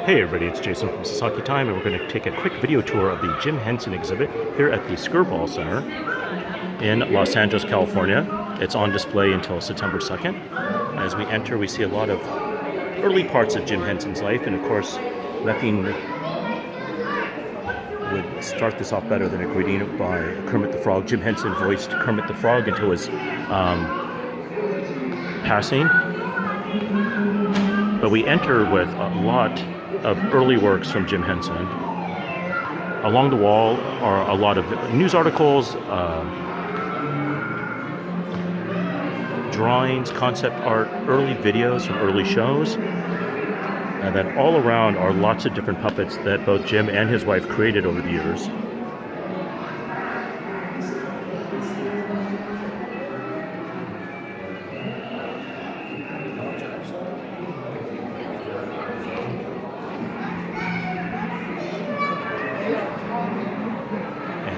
Hey everybody, it's Jason from Sasaki Time, and we're going to take a quick video tour of the Jim Henson exhibit here at the Skirball Center in Los Angeles, California. It's on display until September 2nd. As we enter, we see a lot of early parts of Jim Henson's life, and of course, nothing would start this off better than a greeting by Kermit the Frog. Jim Henson voiced Kermit the Frog until his passing. But we enter with a lot of early works from Jim Henson. Along the wall are a lot of news articles, drawings, concept art, early videos from early shows. And then all around are lots of different puppets that both Jim and his wife created over the years.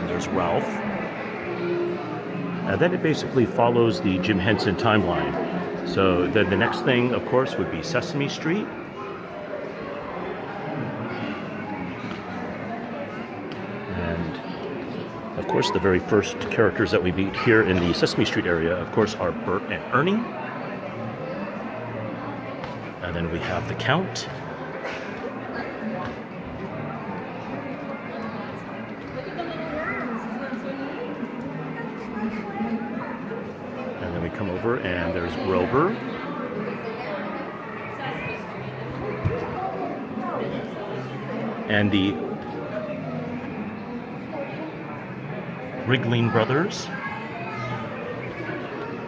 There's Ralph. And then it basically follows the Jim Henson timeline. So then the next thing, of course, would be Sesame Street. And of course, the very first characters that we meet here in the Sesame Street area, of course, are Bert and Ernie. And then we have the Count. And then we come over and there's Grover. And the Wriggling Brothers.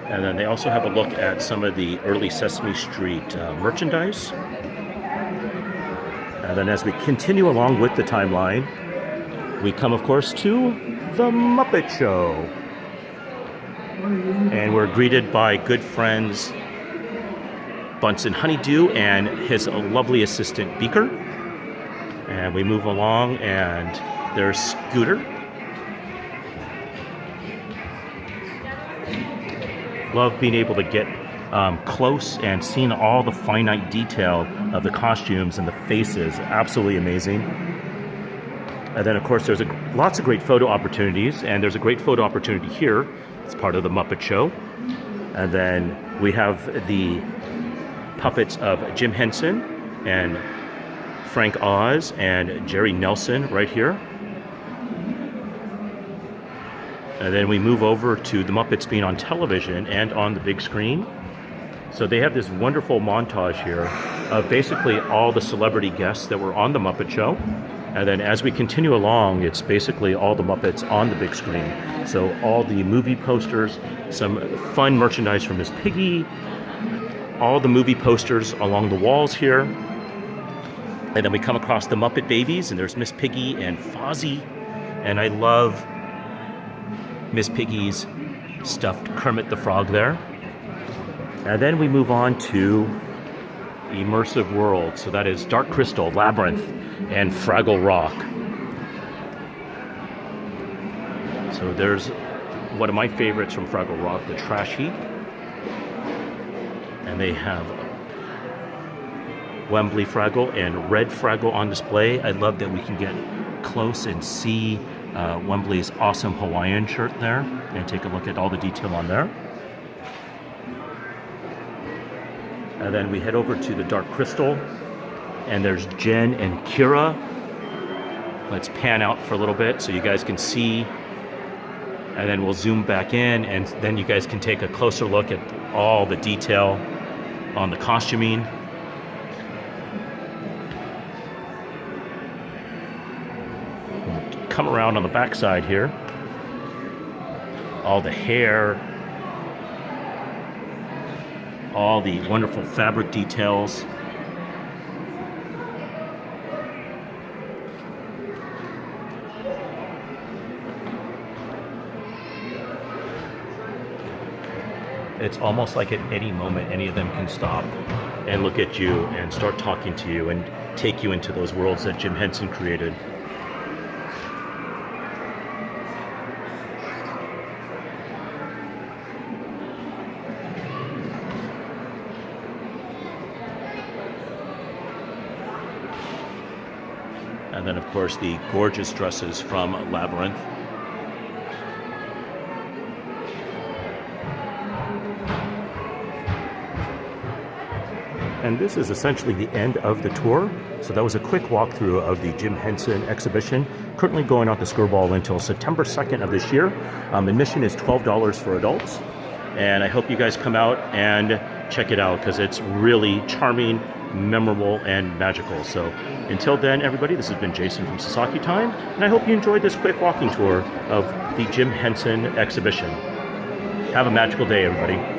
And then they also have a look at some of the early Sesame Street merchandise. And then as we continue along with the timeline, we come, of course, to The Muppet Show. And we're greeted by good friends Bunsen Honeydew and his lovely assistant Beaker. And we move along and there's Scooter. Love being able to get close and seeing all the finite detail of the costumes and the faces. Absolutely amazing. And then, of course, there's lots of great photo opportunities, and there's a great photo opportunity here. It's part of the Muppet Show. And then we have the puppets of Jim Henson and Frank Oz and Jerry Nelson right here. And then we move over to the Muppets being on television and on the big screen. So they have this wonderful montage here of basically all the celebrity guests that were on the Muppet Show. And then as we continue along, it's basically all the Muppets on the big screen. So all the movie posters, some fun merchandise from Miss Piggy, all the movie posters along the walls here. And then we come across the Muppet Babies, and there's Miss Piggy and Fozzie. And I love Miss Piggy's stuffed Kermit the Frog there. And then we move on to Immersive World. So that is Dark Crystal, Labyrinth, and Fraggle Rock. So there's one of my favorites from Fraggle Rock, the Trash Heap. And they have Wembley Fraggle and Red Fraggle on display. I love that we can get close and see Wembley's awesome Hawaiian shirt there and take a look at all the detail on there. And then we head over to the Dark Crystal, and there's Jen and Kira. Let's pan out for a little bit so you guys can see, and then we'll zoom back in, and then you guys can take a closer look at all the detail on the costuming. Come around on the back side here. All the hair, all the wonderful fabric details. It's almost like at any moment, any of them can stop and look at you and start talking to you and take you into those worlds that Jim Henson created. And then, of course, the gorgeous dresses from Labyrinth. And this is essentially the end of the tour. So that was a quick walkthrough of the Jim Henson Exhibition, currently going on to Skirball until September 2nd of this year. Admission is $12 for adults. And I hope you guys come out and check it out because it's really charming, memorable, and magical. So until then, everybody, this has been Jason from Sasaki Time, and I hope you enjoyed this quick walking tour of the Jim Henson Exhibition. Have a magical day, everybody.